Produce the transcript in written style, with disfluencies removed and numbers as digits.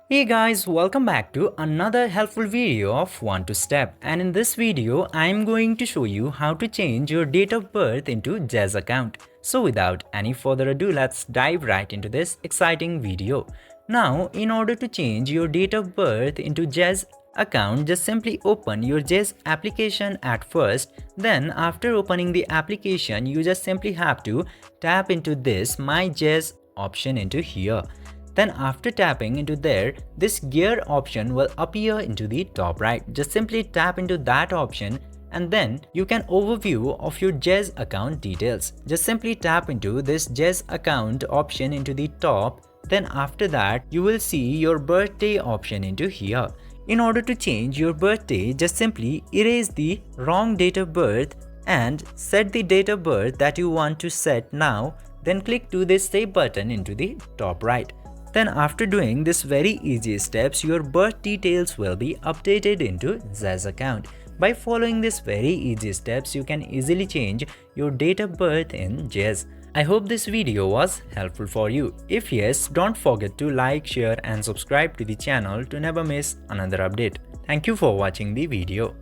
Hey guys, welcome back to another helpful video of 1 to Step, and in this video I am going to show you how to change your date of birth into Zedge account. So without any further ado, let's dive right into this exciting video. Now in order to change your date of birth into Zedge account, just simply open your Zedge application at first. Then after opening the application, you just simply have to tap into this My Zedge option into here. Then after tapping into there, this gear option will appear into the top right. Just simply tap into that option and then you can overview of your Zedge account details. Just simply tap into this Zedge account option into the top. Then after that, you will see your birthday option into here. In order to change your birthday, just simply erase the wrong date of birth and set the date of birth that you want to set now. Then click to this save button into the top right. Then after doing this very easy steps, your birth details will be updated into Zedge account. By following these very easy steps, you can easily change your date of birth in Zedge. I hope this video was helpful for you. If yes, don't forget to like, share and subscribe to the channel to never miss another update. Thank you for watching the video.